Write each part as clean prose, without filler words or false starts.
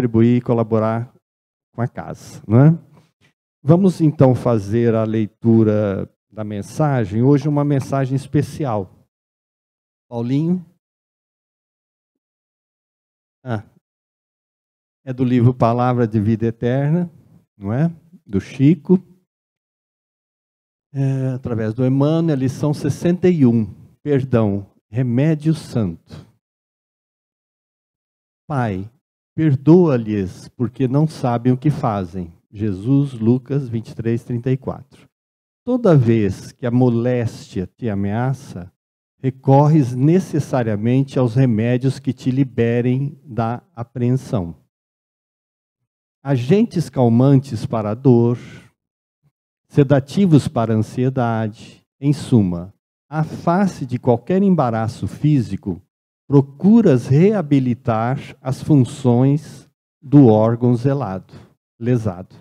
contribuir e colaborar com a casa, não é? Vamos então fazer a leitura da mensagem. Hoje uma mensagem especial. Paulinho? É do livro Palavra de Vida Eterna, não é? Do Chico. Através do Emmanuel, lição 61. Perdão, remédio santo. Pai, perdoa-lhes, porque não sabem o que fazem. Jesus, Lucas 23, 34. Toda vez que a moléstia te ameaça, recorres necessariamente aos remédios que te liberem da apreensão. Agentes calmantes para a dor, sedativos para a ansiedade, em suma, à face de qualquer embaraço físico, procuras reabilitar as funções do órgão lesado.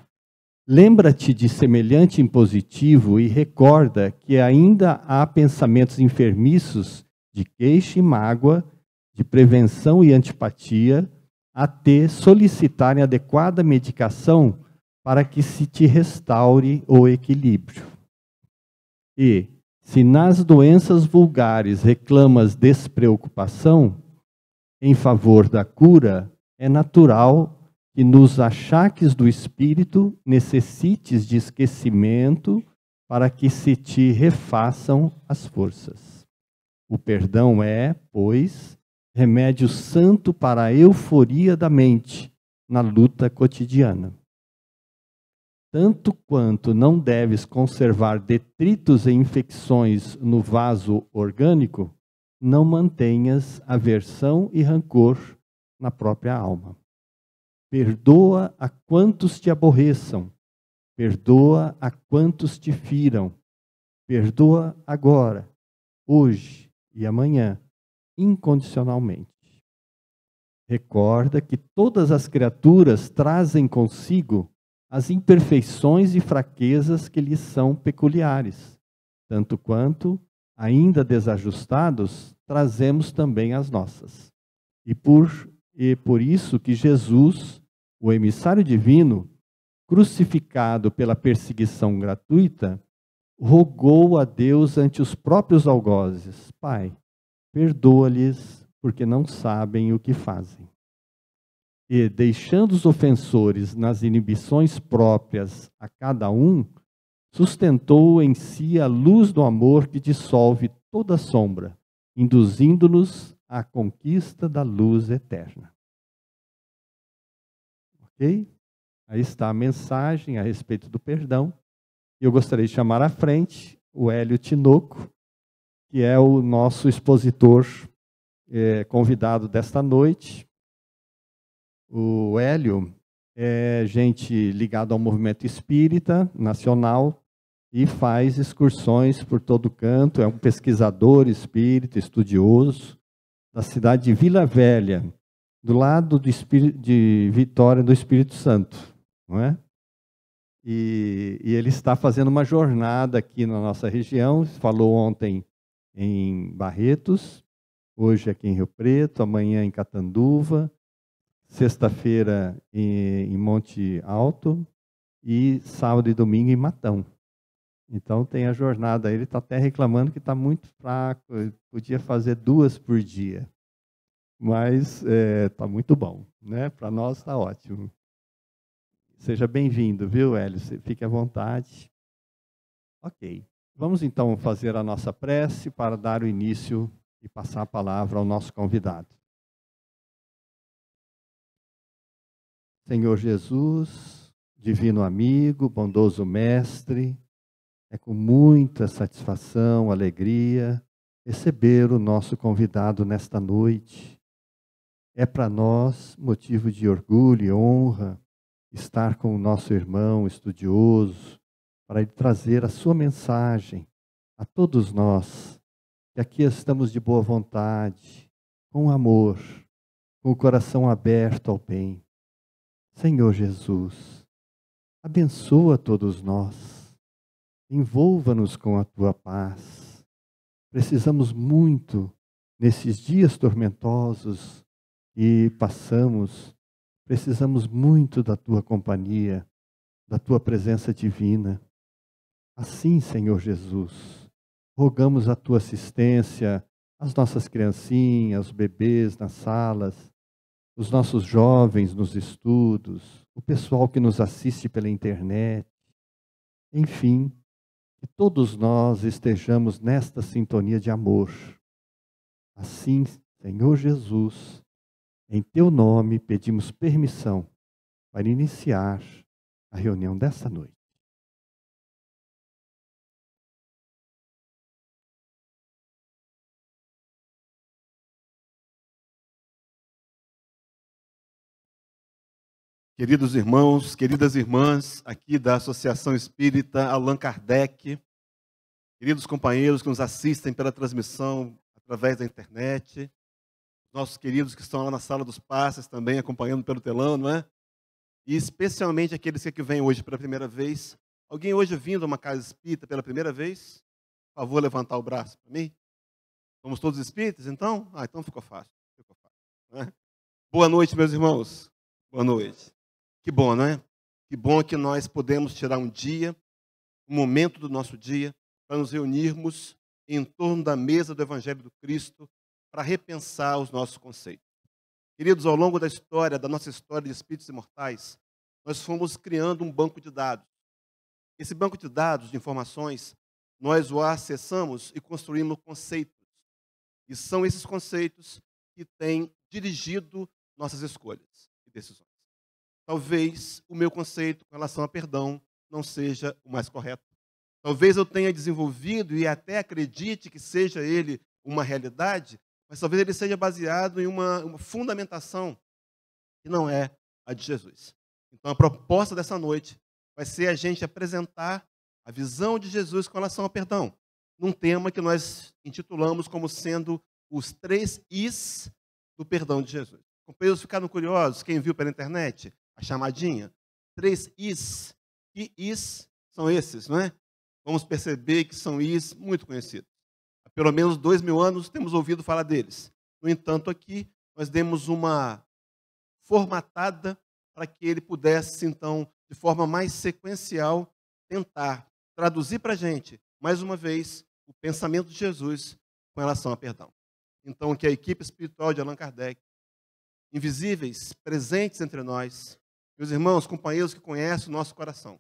Lembra-te de semelhante impositivo e recorda que ainda há pensamentos enfermiços de queixa e mágoa, de prevenção e antipatia, a te solicitarem adequada medicação para que se te restaure o equilíbrio. E, se nas doenças vulgares reclamas despreocupação, em favor da cura, é natural que nos achaques do espírito necessites de esquecimento para que se te refaçam as forças. O perdão é, pois, remédio santo para a euforia da mente na luta cotidiana. Tanto quanto não deves conservar detritos e infecções no vaso orgânico, não mantenhas aversão e rancor na própria alma. Perdoa a quantos te aborreçam, perdoa a quantos te firam, perdoa agora, hoje e amanhã, incondicionalmente. Recorda que todas as criaturas trazem consigo as imperfeições e fraquezas que lhes são peculiares, tanto quanto, ainda desajustados, trazemos também as nossas. E por isso que Jesus, o emissário divino, crucificado pela perseguição gratuita, rogou a Deus ante os próprios algozes: Pai, perdoa-lhes, porque não sabem o que fazem. E, deixando os ofensores nas inibições próprias a cada um, sustentou em si a luz do amor que dissolve toda sombra, induzindo-nos à conquista da luz eterna. Ok? Aí está a mensagem a respeito do perdão. Eu gostaria de chamar à frente o Hélio Tinoco, que é o nosso expositor convidado desta noite. O Hélio é gente ligada ao movimento espírita nacional e faz excursões por todo canto, é um pesquisador espírita, estudioso, da cidade de Vila Velha, do lado de Vitória do Espírito Santo, não é? E ele está fazendo uma jornada aqui na nossa região, falou ontem em Barretos, hoje aqui em Rio Preto, amanhã em Catanduva, sexta-feira em Monte Alto e sábado e domingo em Matão. Então tem a jornada, ele está até reclamando que está muito fraco, podia fazer 2 por dia, mas está muito bom, né? Para nós está ótimo. Seja bem-vindo, viu, Hélio? Fique à vontade. Ok, vamos então fazer a nossa prece para dar o início e passar a palavra ao nosso convidado. Senhor Jesus, divino amigo, bondoso mestre, é com muita satisfação, alegria, receber o nosso convidado nesta noite. É para nós motivo de orgulho e honra estar com o nosso irmão estudioso, para ele trazer a sua mensagem a todos nós, que aqui estamos de boa vontade, com amor, com o coração aberto ao bem. Senhor Jesus, abençoa todos nós, envolva-nos com a tua paz. Precisamos muito, nesses dias tormentosos que passamos, Precisamos muito da tua companhia, da tua presença divina. Assim, Senhor Jesus, rogamos a tua assistência às nossas criancinhas, os bebês nas salas, os nossos jovens nos estudos, o pessoal que nos assiste pela internet. Enfim, que todos nós estejamos nesta sintonia de amor. Assim, Senhor Jesus, em teu nome pedimos permissão para iniciar a reunião desta noite. Queridos irmãos, queridas irmãs, aqui da Associação Espírita Allan Kardec, queridos companheiros que nos assistem pela transmissão através da internet, nossos queridos que estão lá na sala dos passes também acompanhando pelo telão, não é? E especialmente aqueles que vêm hoje pela primeira vez. Alguém hoje vindo a uma casa espírita pela primeira vez? Por favor, levantar o braço para mim. Somos todos espíritas, então? Então ficou fácil. Não é? Boa noite, meus irmãos. Boa noite. Que bom, não é? Que bom que nós podemos tirar um dia, um momento do nosso dia, para nos reunirmos em torno da mesa do Evangelho do Cristo, para repensar os nossos conceitos. Queridos, ao longo da história, da nossa história de espíritos imortais, nós fomos criando um banco de dados. Esse banco de dados, de informações, nós o acessamos e construímos conceitos. E são esses conceitos que têm dirigido nossas escolhas e decisões. Talvez o meu conceito com relação a perdão não seja o mais correto. Talvez eu tenha desenvolvido e até acredite que seja ele uma realidade, mas talvez ele seja baseado em uma fundamentação que não é a de Jesus. Então, a proposta dessa noite vai ser a gente apresentar a visão de Jesus com relação ao perdão, num tema que nós intitulamos como sendo os 3 Is do perdão de Jesus. Companheiros, ficaram curiosos? Quem viu pela internet a chamadinha? 3 Is. Que Is são esses, não é? Vamos perceber que são Is muito conhecidos. Há pelo menos 2000 anos temos ouvido falar deles. No entanto, aqui nós demos uma formatada para que ele pudesse, então, de forma mais sequencial, tentar traduzir para a gente, mais uma vez, o pensamento de Jesus com relação a perdão. Então, que a equipe espiritual de Allan Kardec, invisíveis, presentes entre nós, meus irmãos, companheiros que conhecem o nosso coração,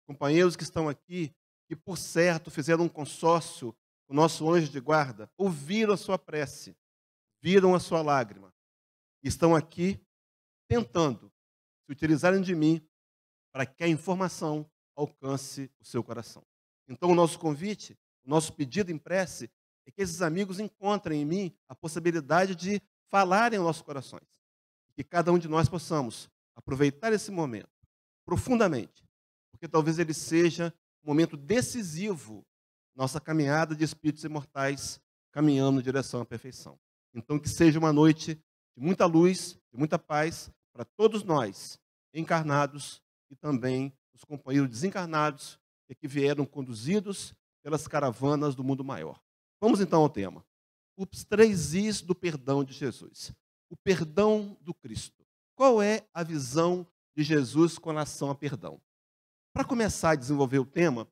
companheiros que estão aqui, que por certo fizeram um consórcio, o nosso anjo de guarda, ouviram a sua prece, viram a sua lágrima, e estão aqui tentando se utilizarem de mim para que a informação alcance o seu coração. Então, o nosso convite, o nosso pedido em prece, é que esses amigos encontrem em mim a possibilidade de falarem aos nossos corações. Que cada um de nós possamos aproveitar esse momento profundamente, porque talvez ele seja um momento decisivo na nossa caminhada de espíritos imortais, caminhando em direção à perfeição. Então, que seja uma noite de muita luz, de muita paz para todos nós, encarnados e também os companheiros desencarnados que vieram conduzidos pelas caravanas do mundo maior. Vamos então ao tema. Os 3 Is do perdão de Jesus. O perdão do Cristo. Qual é a visão de Jesus com relação a perdão? Para começar a desenvolver o tema,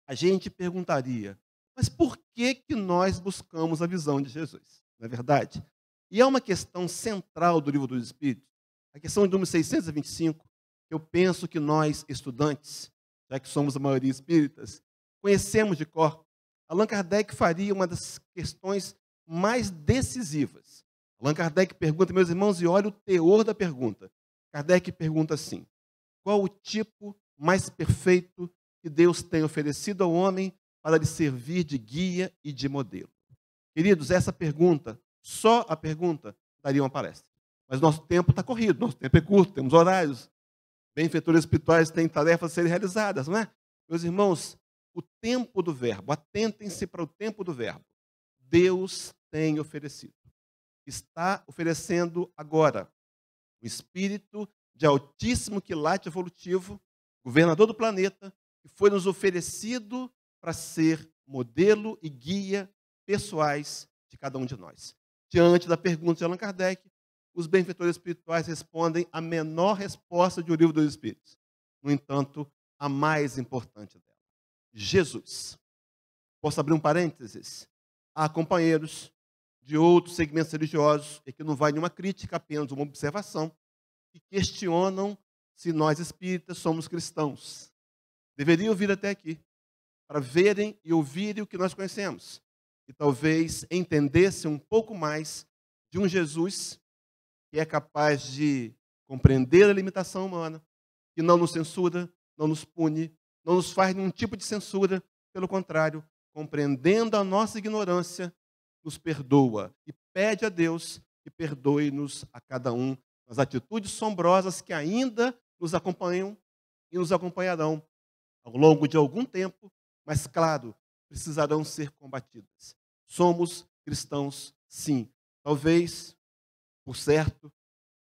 a gente perguntaria, mas por que nós buscamos a visão de Jesus? Não é verdade? E é uma questão central do Livro dos Espíritos, a questão de número 625, que eu penso que nós, estudantes, já que somos a maioria espíritas, conhecemos de cor. Allan Kardec faria uma das questões mais decisivas. Allan Kardec pergunta, meus irmãos, e olha o teor da pergunta. Kardec pergunta assim, qual o tipo mais perfeito que Deus tem oferecido ao homem para lhe servir de guia e de modelo? Queridos, essa pergunta, só a pergunta, daria uma palestra. Mas nosso tempo está corrido, nosso tempo é curto, temos horários. Benfeitores espirituais têm tarefas a serem realizadas, não é? Meus irmãos, o tempo do verbo, atentem-se para o tempo do verbo. Deus tem oferecido. Está oferecendo agora o espírito de altíssimo quilate evolutivo, governador do planeta, que foi nos oferecido para ser modelo e guia pessoais de cada um de nós. Diante da pergunta de Allan Kardec, os benfeitores espirituais respondem a menor resposta de O Livro dos Espíritos. No entanto, a mais importante dela. Jesus. Posso abrir um parênteses? Há companheiros de outros segmentos religiosos, e que não vai nenhuma crítica, apenas uma observação, que questionam se nós espíritas somos cristãos. Deveriam vir até aqui, para verem e ouvirem o que nós conhecemos. E talvez entendessem um pouco mais de um Jesus que é capaz de compreender a limitação humana, que não nos censura, não nos pune, não nos faz nenhum tipo de censura, pelo contrário, compreendendo a nossa ignorância, nos perdoa e pede a Deus que perdoe-nos a cada um nas atitudes sombrosas que ainda nos acompanham e nos acompanharão ao longo de algum tempo, mas, claro, precisarão ser combatidas. Somos cristãos, sim. Talvez, por certo,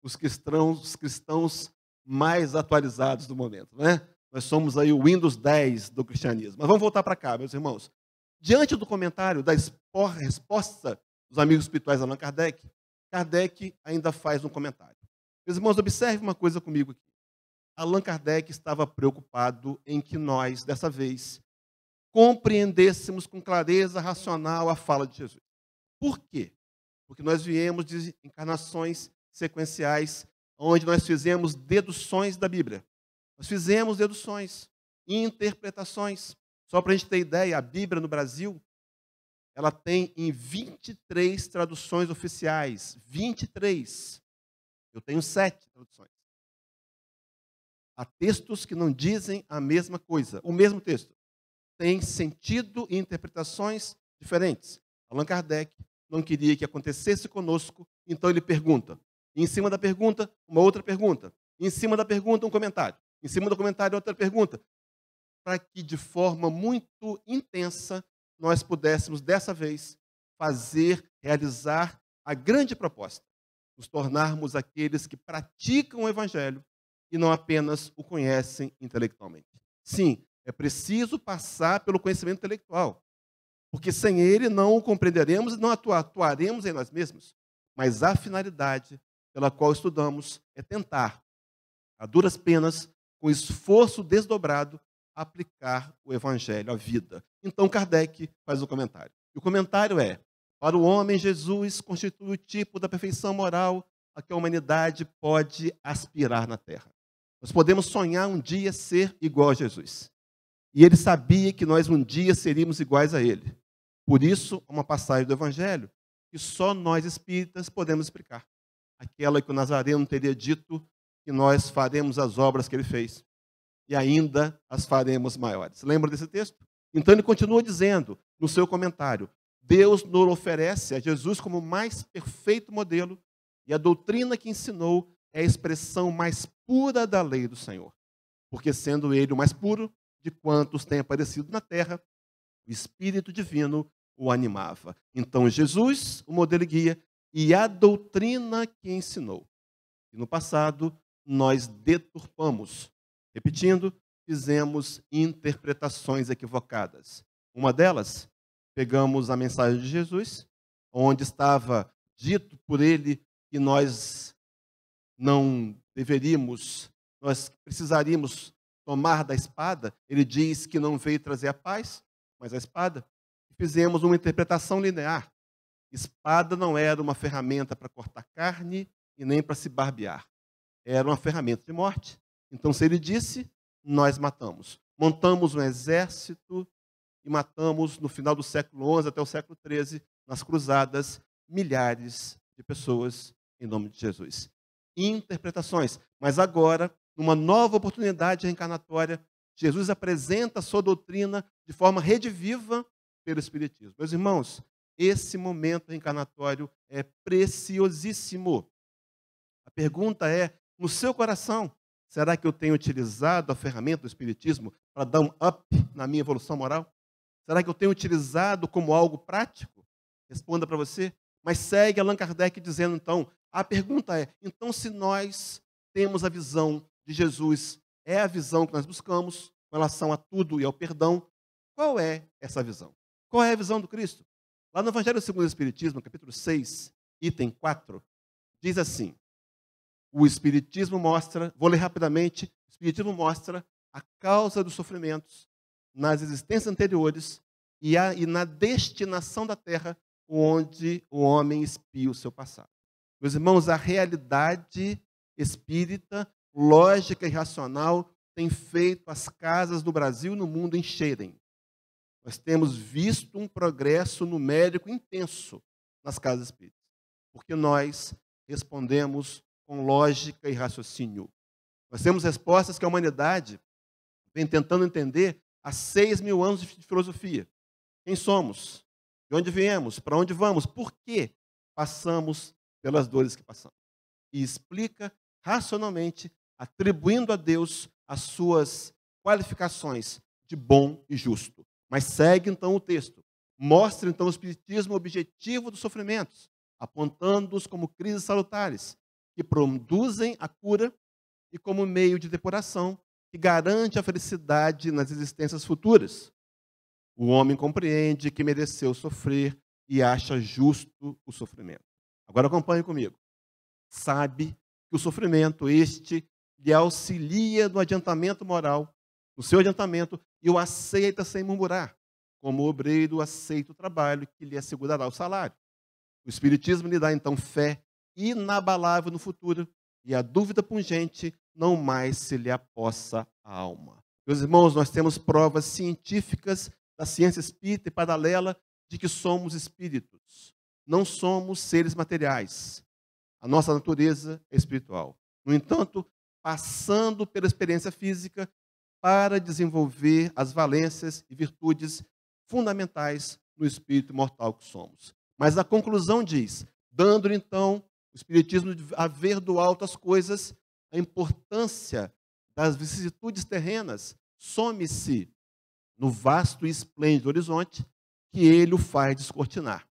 os cristãos mais atualizados do momento, né? Nós somos aí o Windows 10 do cristianismo. Mas vamos voltar para cá, meus irmãos. Diante do comentário, da resposta dos amigos espirituais Allan Kardec, Kardec ainda faz um comentário. Meus irmãos, observe uma coisa comigo aqui. Allan Kardec estava preocupado em que nós, dessa vez, compreendêssemos com clareza racional a fala de Jesus. Por quê? Porque nós viemos de encarnações sequenciais, onde nós fizemos deduções da Bíblia. Nós fizemos deduções, interpretações. Só para a gente ter ideia, a Bíblia no Brasil, ela tem em 23 traduções oficiais. 23. Eu tenho 7 traduções. Há textos que não dizem a mesma coisa. O mesmo texto tem sentido e interpretações diferentes. Allan Kardec não queria que acontecesse conosco, então ele pergunta. E em cima da pergunta, uma outra pergunta. E em cima da pergunta, um comentário. Em cima do comentário, outra pergunta. Para que, de forma muito intensa, nós pudéssemos, dessa vez, realizar a grande proposta. Nos tornarmos aqueles que praticam o Evangelho e não apenas o conhecem intelectualmente. Sim, é preciso passar pelo conhecimento intelectual, porque sem ele não o compreenderemos e não atuaremos em nós mesmos. Mas a finalidade pela qual estudamos é tentar, a duras penas, com esforço desdobrado, aplicar o Evangelho à vida. Então Kardec faz um comentário. E o comentário é: para o homem, Jesus constitui o tipo da perfeição moral a que a humanidade pode aspirar na Terra. Nós podemos sonhar um dia ser igual a Jesus. E ele sabia que nós um dia seríamos iguais a ele. Por isso, uma passagem do Evangelho que só nós espíritas podemos explicar. Aquela que o Nazareno teria dito que nós faremos as obras que ele fez. E ainda as faremos maiores. Lembra desse texto? Então ele continua dizendo, no seu comentário, Deus nos oferece a Jesus como o mais perfeito modelo, e a doutrina que ensinou é a expressão mais pura da lei do Senhor. Porque sendo ele o mais puro de quantos têm aparecido na terra, o Espírito Divino o animava. Então Jesus, o modelo e guia, e a doutrina que ensinou. E no passado, nós deturpamos. Repetindo, fizemos interpretações equivocadas. Uma delas, pegamos a mensagem de Jesus, onde estava dito por ele que nós não deveríamos, nós precisaríamos tomar da espada. Ele diz que não veio trazer a paz, mas a espada. Fizemos uma interpretação linear. Espada não era uma ferramenta para cortar carne e nem para se barbear. Era uma ferramenta de morte. Então, se ele disse, nós matamos. Montamos um exército e matamos, no final do século XI até o século XIII, nas cruzadas, milhares de pessoas em nome de Jesus. Interpretações. Mas agora, numa nova oportunidade reencarnatória, Jesus apresenta a sua doutrina de forma rediviva pelo Espiritismo. Meus irmãos, esse momento reencarnatório é preciosíssimo. A pergunta é, no seu coração, será que eu tenho utilizado a ferramenta do Espiritismo para dar um up na minha evolução moral? Será que eu tenho utilizado como algo prático? Responda para você. Mas segue Allan Kardec dizendo, então, a pergunta é, então se nós temos a visão de Jesus, é a visão que nós buscamos com relação a tudo e ao perdão, qual é essa visão? Qual é a visão do Cristo? Lá no Evangelho segundo o Espiritismo, capítulo 6, item 4, diz assim: o Espiritismo mostra, vou ler rapidamente, o Espiritismo mostra a causa dos sofrimentos nas existências anteriores e na destinação da Terra, onde o homem expia o seu passado. Meus irmãos, a realidade espírita, lógica e racional, tem feito as casas do Brasil e no mundo encherem. Nós temos visto um progresso numérico intenso nas casas espíritas, porque nós respondemos com lógica e raciocínio. Nós temos respostas que a humanidade vem tentando entender há 6.000 anos de filosofia. Quem somos? De onde viemos? Para onde vamos? Por que passamos pelas dores que passamos? E explica racionalmente, atribuindo a Deus as suas qualificações de bom e justo. Mas segue então o texto. Mostra então o Espiritismo objetivo dos sofrimentos, apontando-os como crises salutares, que produzem a cura e como meio de depuração, que garante a felicidade nas existências futuras. O homem compreende que mereceu sofrer e acha justo o sofrimento. Agora acompanhe comigo. Sabe que o sofrimento este lhe auxilia no adiantamento moral, no seu adiantamento, e o aceita sem murmurar, como o obreiro aceita o trabalho que lhe assegurará o salário. O Espiritismo lhe dá então fé inabalável no futuro, e a dúvida pungente não mais se lhe apossa a alma. Meus irmãos, nós temos provas científicas da ciência espírita e paralela de que somos espíritos. Não somos seres materiais. A nossa natureza é espiritual. No entanto, passando pela experiência física para desenvolver as valências e virtudes fundamentais no espírito mortal que somos. Mas a conclusão diz, dando-lhe então o Espiritismo a ver do alto as coisas, a importância das vicissitudes terrenas some-se no vasto e esplêndido horizonte que ele o faz descortinar.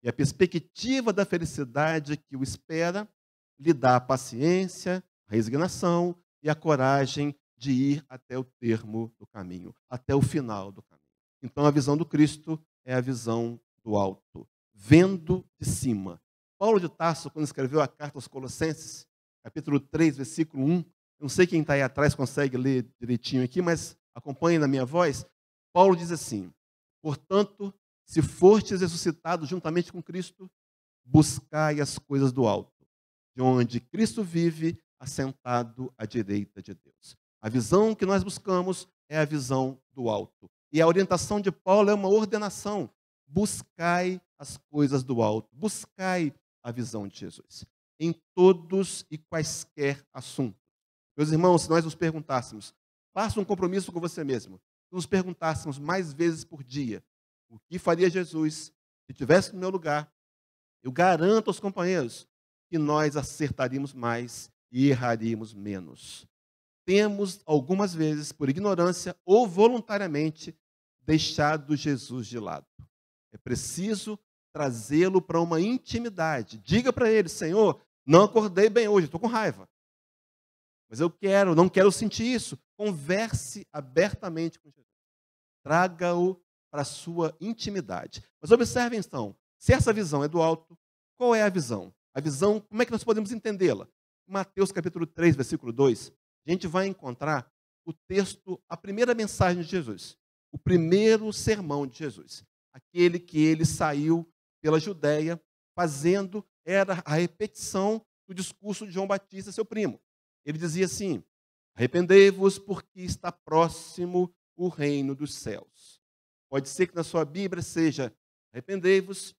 E a perspectiva da felicidade que o espera lhe dá a paciência, a resignação e a coragem de ir até o termo do caminho, até o final do caminho. Então a visão do Cristo é a visão do alto, vendo de cima. Paulo de Tarso, quando escreveu a carta aos Colossenses, capítulo 3, versículo 1, eu não sei quem está aí atrás consegue ler direitinho aqui, mas acompanhe na minha voz. Paulo diz assim: portanto, se fostes ressuscitados juntamente com Cristo, buscai as coisas do alto, de onde Cristo vive, assentado à direita de Deus. A visão que nós buscamos é a visão do alto. E a orientação de Paulo é uma ordenação. Buscai as coisas do alto, buscai a visão de Jesus, em todos e quaisquer assuntos. Meus irmãos, se nós nos perguntássemos, faça um compromisso com você mesmo, se nos perguntássemos mais vezes por dia, o que faria Jesus se estivesse no meu lugar, eu garanto aos companheiros que nós acertaríamos mais e erraríamos menos. Temos, algumas vezes, por ignorância ou voluntariamente, deixado Jesus de lado. É preciso trazê-lo para uma intimidade. Diga para ele: Senhor, não acordei bem hoje, estou com raiva. Mas eu não quero sentir isso. Converse abertamente com Jesus. Traga-o para a sua intimidade. Mas observem então, se essa visão é do alto, qual é a visão? A visão, como é que nós podemos entendê-la? Mateus capítulo 3, versículo 2, a gente vai encontrar o texto, a primeira mensagem de Jesus, o primeiro sermão de Jesus. Aquele que ele saiu pela Judéia fazendo, era a repetição do discurso de João Batista, seu primo. Ele dizia assim: arrependei-vos porque está próximo o reino dos céus. Pode ser que na sua Bíblia seja: arrependei-vos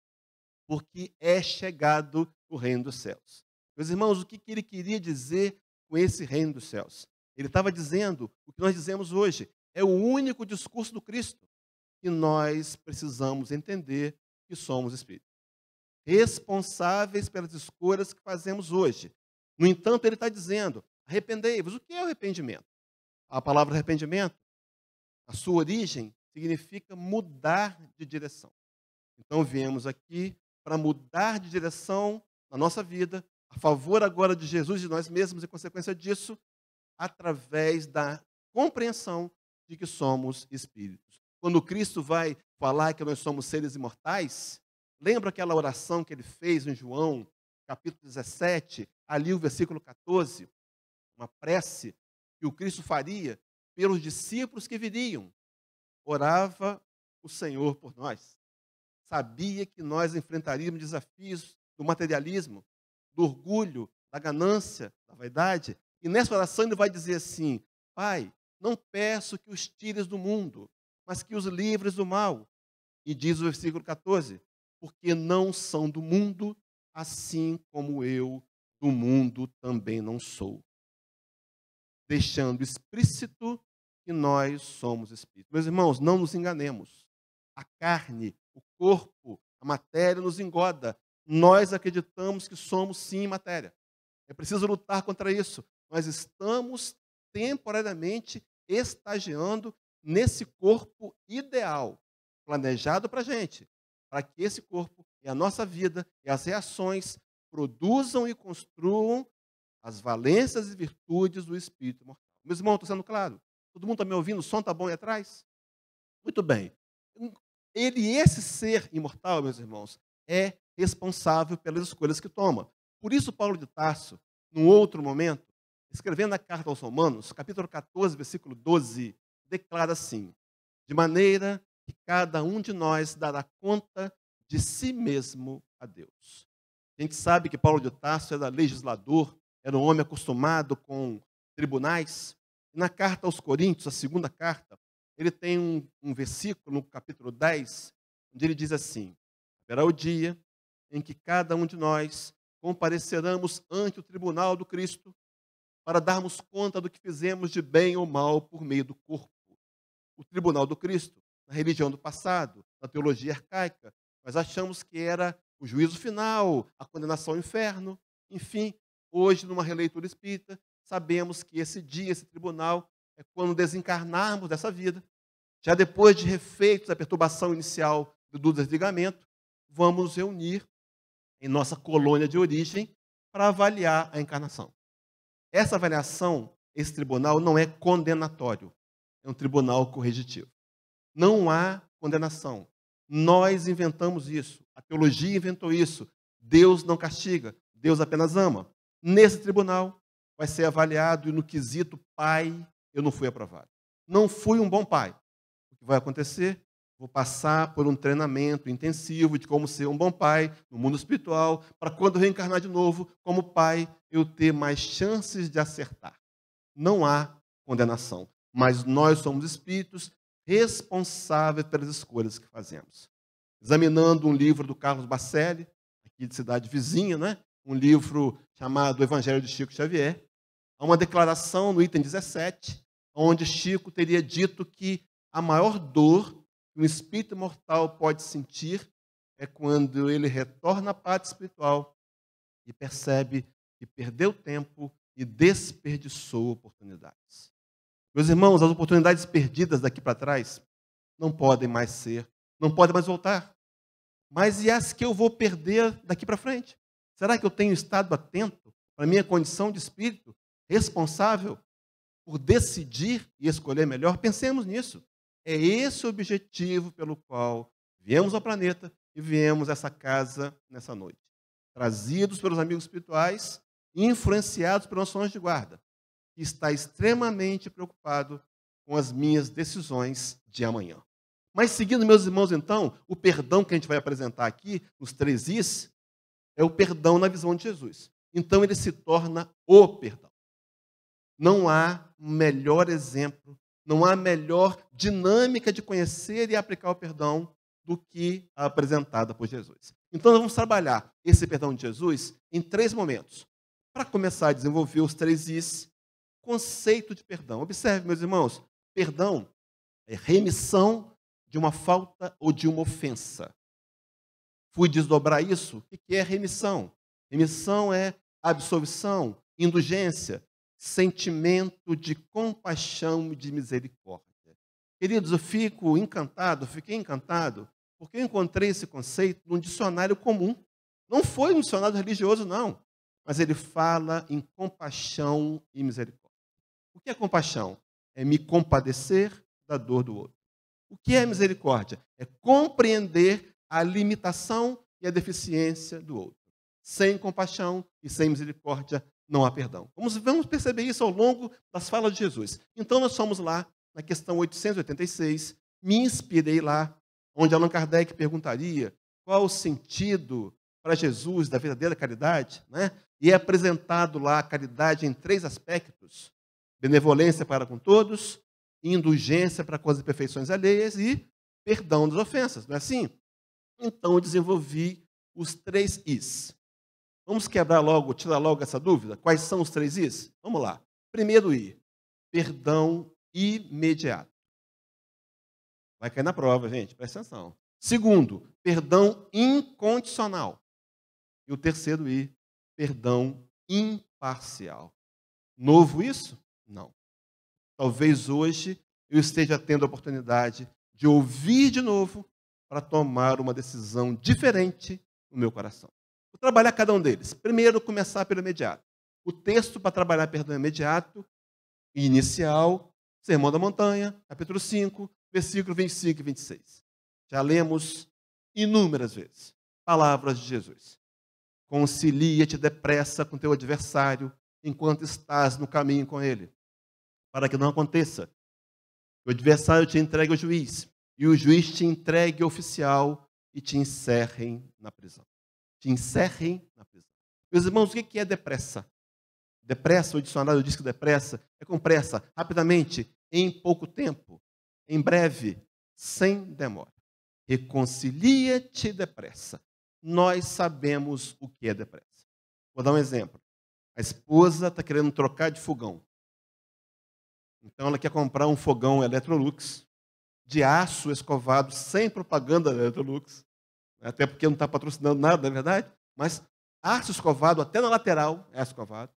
porque é chegado o reino dos céus. Meus irmãos, o que ele queria dizer com esse reino dos céus? Ele estava dizendo o que nós dizemos hoje. É o único discurso do Cristo que nós precisamos entender que somos espíritos, responsáveis pelas escolhas que fazemos hoje. No entanto, ele está dizendo: arrependei-vos. O que é o arrependimento? A palavra arrependimento, a sua origem, significa mudar de direção. Então, viemos aqui para mudar de direção na nossa vida, a favor agora de Jesus e de nós mesmos, e consequência disso, através da compreensão de que somos espíritos. Quando Cristo vai falar que nós somos seres imortais, lembra aquela oração que ele fez em João, capítulo 17, ali o versículo 14, uma prece que o Cristo faria pelos discípulos que viriam. Orava o Senhor por nós. Sabia que nós enfrentaríamos desafios do materialismo, do orgulho, da ganância, da vaidade. E nessa oração ele vai dizer assim: Pai, não peço que os tires do mundo, mas que os livres do mal. E diz o versículo 14: porque não são do mundo, assim como eu do mundo também não sou. Deixando explícito que nós somos espíritos. Meus irmãos, não nos enganemos. A carne, o corpo, a matéria nos engoda. Nós acreditamos que somos sim matéria. É preciso lutar contra isso. Nós estamos temporariamente estagiando nesse corpo ideal, planejado para a gente, para que esse corpo e a nossa vida e as reações produzam e construam as valências e virtudes do espírito imortal. Meus irmãos, estou sendo claro? Todo mundo está me ouvindo? O som está bom aí atrás? Muito bem. Esse ser imortal, meus irmãos, é responsável pelas escolhas que toma. Por isso, Paulo de Tarso, num outro momento, escrevendo a carta aos Romanos, capítulo 14, versículo 12, declara assim: de maneira que cada um de nós dará conta de si mesmo a Deus. A gente sabe que Paulo de Tarso era legislador, era um homem acostumado com tribunais. E na carta aos Coríntios, a segunda carta, ele tem um versículo no capítulo 10, onde ele diz assim: haverá o dia em que cada um de nós compareceremos ante o tribunal do Cristo para darmos conta do que fizemos de bem ou mal por meio do corpo. O tribunal do Cristo, na religião do passado, na teologia arcaica, nós achamos que era o juízo final, a condenação ao inferno. Enfim, hoje, numa releitura espírita, sabemos que esse dia, esse tribunal, é quando desencarnarmos dessa vida. Já depois de refeitos a perturbação inicial do desligamento, vamos nos reunir em nossa colônia de origem para avaliar a encarnação. Essa avaliação, esse tribunal, não é condenatório, é um tribunal corrigitivo. Não há condenação. Nós inventamos isso, a teologia inventou isso. Deus não castiga, Deus apenas ama. Nesse tribunal vai ser avaliado e no quesito pai eu não fui aprovado. Não fui um bom pai. O que vai acontecer? Vou passar por um treinamento intensivo de como ser um bom pai no mundo espiritual, para quando reencarnar de novo, como pai, eu ter mais chances de acertar. Não há condenação, mas nós somos espíritos responsáveis pelas escolhas que fazemos. Examinando um livro do Carlos Bacelli, aqui de cidade vizinha, né? Um livro chamado Evangelho de Chico Xavier, há uma declaração no item 17, onde Chico teria dito que a maior dor que um espírito mortal pode sentir é quando ele retorna à pátria espiritual e percebe que perdeu tempo e desperdiçou oportunidades. Meus irmãos, as oportunidades perdidas daqui para trás não podem mais voltar. Mas e as que eu vou perder daqui para frente? Será que eu tenho estado atento para a minha condição de espírito responsável por decidir e escolher melhor? Pensemos nisso. É esse o objetivo pelo qual viemos ao planeta e viemos a essa casa nessa noite. Trazidos pelos amigos espirituais e influenciados pelo nosso anjo de guarda, que está extremamente preocupado com as minhas decisões de amanhã. Mas seguindo, meus irmãos, então, o perdão que a gente vai apresentar aqui, os 3 Is, é o perdão na visão de Jesus. Então ele se torna o perdão. Não há melhor exemplo, não há melhor dinâmica de conhecer e aplicar o perdão do que a apresentada por Jesus. Então, nós vamos trabalhar esse perdão de Jesus em 3 momentos. Para começar a desenvolver os 3 Is, conceito de perdão. Observe, meus irmãos, perdão é remissão de uma falta ou de uma ofensa. Fui desdobrar isso. O que é remissão? Remissão é absolvição, indulgência, sentimento de compaixão e de misericórdia. Queridos, eu fiquei encantado, porque eu encontrei esse conceito num dicionário comum. Não foi um dicionário religioso, não. Mas ele fala em compaixão e misericórdia. O que é compaixão? É me compadecer da dor do outro. O que é misericórdia? É compreender a limitação e a deficiência do outro. sem compaixão e sem misericórdia não há perdão. Vamos perceber isso ao longo das falas de Jesus. Então, nós fomos lá na questão 886, me inspirei lá, onde Allan Kardec perguntaria qual o sentido para Jesus da verdadeira caridade, né? E é apresentado lá a caridade em 3 aspectos: benevolência para com todos, indulgência para com as imperfeições alheias e perdão das ofensas, não é assim? Então, eu desenvolvi os 3 Is. Vamos tirar logo essa dúvida? Quais são os 3 Is? Vamos lá. Primeiro I, perdão imediato. Vai cair na prova, gente, presta atenção. Segundo, perdão incondicional. E o terceiro I, perdão imparcial. Novo isso? Não. Talvez hoje eu esteja tendo a oportunidade de ouvir de novo para tomar uma decisão diferente no meu coração. Vou trabalhar cada um deles. Primeiro, começar pelo imediato. O texto para trabalhar perdão imediato, inicial, Sermão da Montanha, capítulo 5, versículo 25 e 26. Já lemos inúmeras vezes. Palavras de Jesus. Concilia-te depressa com teu adversário enquanto estás no caminho com ele, para que não aconteça que o adversário te entregue ao juiz e o juiz te entregue ao oficial e te encerrem na prisão. Te encerrem na prisão. Meus irmãos, o que é depressa? Depressa, o dicionário diz que depressa é com pressa, rapidamente, em pouco tempo, em breve, sem demora. Reconcilia-te depressa. Nós sabemos o que é depressa. Vou dar um exemplo. A esposa está querendo trocar de fogão. Então ela quer comprar um fogão Electrolux de aço escovado, sem propaganda da Electrolux, até porque não está patrocinando nada, não é verdade? Mas aço escovado, até na lateral é escovado.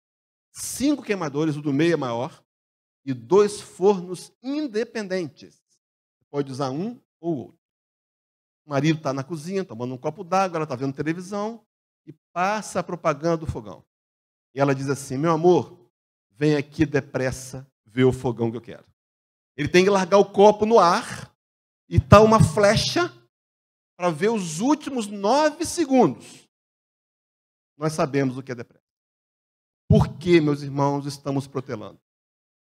5 queimadores, o do meio é maior, e 2 fornos independentes. Você pode usar um ou outro. O marido está na cozinha, tomando um copo d'água, ela está vendo televisão, e passa a propaganda do fogão. E ela diz assim: meu amor, vem aqui depressa ver o fogão que eu quero. Ele tem que largar o copo no ar, e está uma flecha para ver os últimos 9 segundos. Nós sabemos o que é depressa. Por que, meus irmãos, estamos protelando?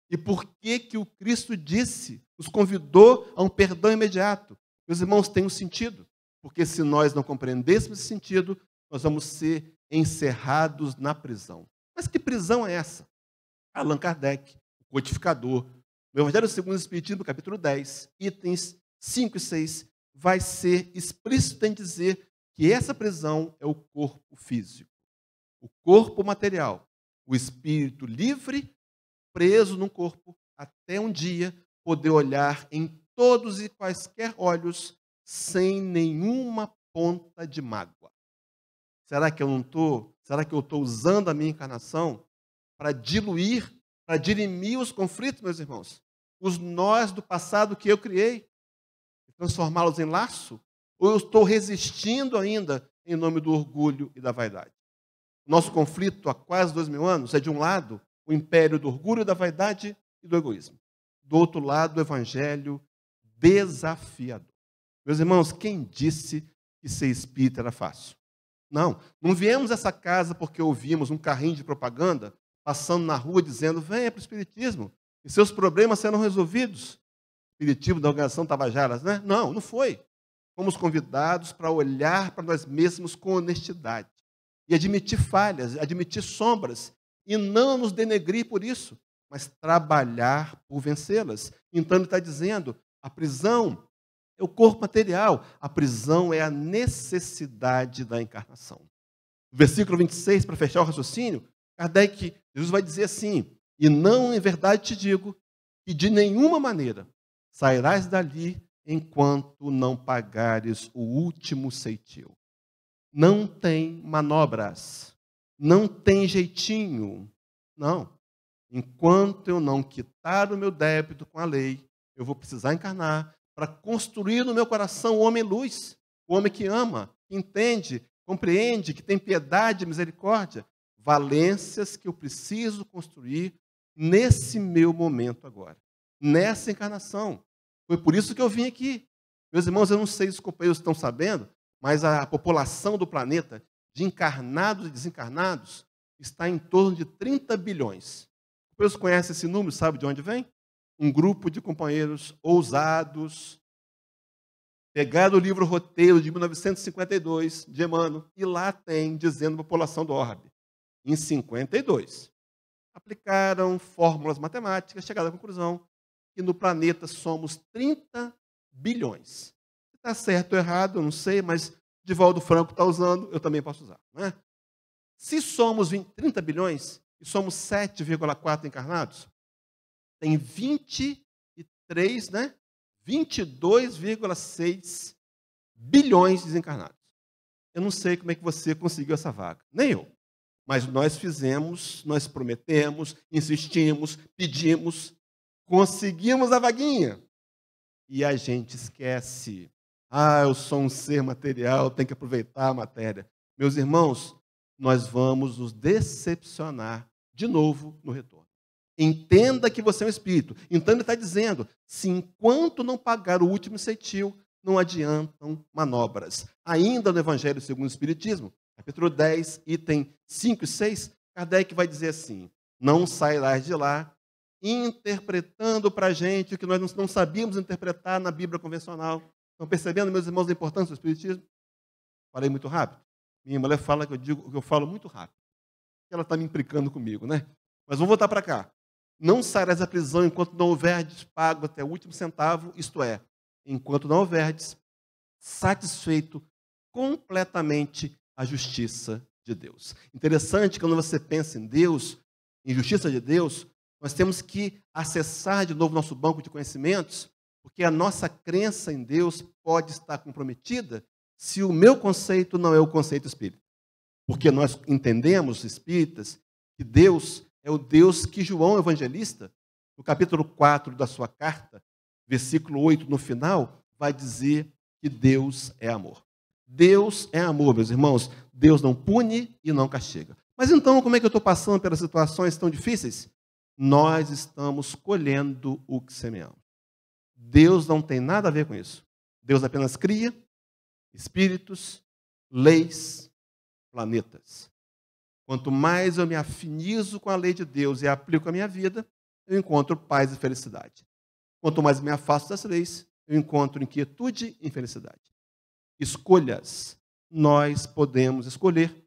E por que o Cristo nos convidou a um perdão imediato? Meus irmãos, tem um sentido. Porque se nós não compreendêssemos esse sentido, nós vamos ser encerrados na prisão. Mas que prisão é essa? Allan Kardec, o codificador, no Evangelho segundo o Espiritismo, capítulo 10, itens 5 e 6, vai ser explícito em dizer que essa prisão é o corpo físico, o corpo material, o espírito livre, preso num corpo, até um dia poder olhar em todos e quaisquer olhos sem nenhuma ponta de mágoa. Será que eu não estou? Será que eu estou usando a minha encarnação para diluir, para dirimir os conflitos, meus irmãos? Os nós do passado que eu criei, transformá-los em laço? Ou eu estou resistindo ainda em nome do orgulho e da vaidade? Nosso conflito há quase 2000 anos é, de um lado, o império do orgulho, da vaidade e do egoísmo. Do outro lado, o evangelho desafiador. Meus irmãos, quem disse que ser espírita era fácil? Não viemos a essa casa porque ouvimos um carrinho de propaganda passando na rua dizendo: venha para o espiritismo e seus problemas serão resolvidos. Espiritismo da Organização Tabajaras, né? Não foi. Fomos convidados para olhar para nós mesmos com honestidade e admitir falhas, admitir sombras, e não nos denegrir por isso, mas trabalhar por vencê-las. Então ele está dizendo: a prisão é o corpo material, a prisão é a necessidade da encarnação. Versículo 26, para fechar o raciocínio, Jesus vai dizer assim: e não em verdade te digo que de nenhuma maneira sairás dali enquanto não pagares o último ceitil. Não tem manobras, não tem jeitinho, não. Enquanto eu não quitar o meu débito com a lei, eu vou precisar encarnar para construir no meu coração o homem-luz, o homem que ama, que entende, compreende, que tem piedade e misericórdia, valências que eu preciso construir nesse meu momento agora, nessa encarnação. Foi por isso que eu vim aqui. Meus irmãos, eu não sei se os companheiros estão sabendo, mas a população do planeta de encarnados e desencarnados está em torno de 30 bilhões. Vocês conhecem esse número, sabe de onde vem? Um grupo de companheiros ousados pegaram o livro Roteiro de 1952, de Emmanuel, e lá tem dizendo a população do orbe. Em 52, aplicaram fórmulas matemáticas, chegaram à conclusão que no planeta somos 30 bilhões. Está certo ou errado, eu não sei, mas Divaldo Franco está usando, eu também posso usar. Né? Se somos 30 bilhões e somos 7,4 encarnados, tem 23, né? 22,6 bilhões desencarnados. Eu não sei como é que você conseguiu essa vaga, nem eu. Mas nós fizemos, nós prometemos, insistimos, pedimos, conseguimos a vaguinha. E a gente esquece. Eu sou um ser material, tenho que aproveitar a matéria. Meus irmãos, nós vamos nos decepcionar de novo no retorno. Entenda que você é um espírito. Então ele está dizendo, se enquanto não pagar o último centil, não adiantam manobras. Ainda no Evangelho segundo o Espiritismo, capítulo 10, item 5 e 6, Kardec vai dizer assim, não sairás de lá interpretando para a gente o que nós não sabíamos interpretar na Bíblia convencional. Estão percebendo, meus irmãos, a importância do Espiritismo? Falei muito rápido? Minha mulher fala que eu falo muito rápido. Ela está me implicando comigo, né? Mas vamos voltar para cá. Não sairás da prisão enquanto não houverdes pago até o último centavo, isto é, enquanto não houverdes satisfeito completamente a justiça de Deus. Interessante que quando você pensa em Deus, em justiça de Deus, nós temos que acessar de novo nosso banco de conhecimentos, porque a nossa crença em Deus pode estar comprometida se o meu conceito não é o conceito espírita. Porque nós entendemos, espíritas, que Deus é o Deus que João Evangelista, no capítulo 4 da sua carta, versículo 8, no final, vai dizer que Deus é amor. Deus é amor, meus irmãos. Deus não pune e não castiga. Mas então, como é que eu estou passando pelas situações tão difíceis? Nós estamos colhendo o que semeamos. Deus não tem nada a ver com isso. Deus apenas cria espíritos, leis, planetas. Quanto mais eu me afinizo com a lei de Deus e a aplico à minha vida, eu encontro paz e felicidade. Quanto mais me afasto das leis, eu encontro inquietude e infelicidade. Escolhas. Nós podemos escolher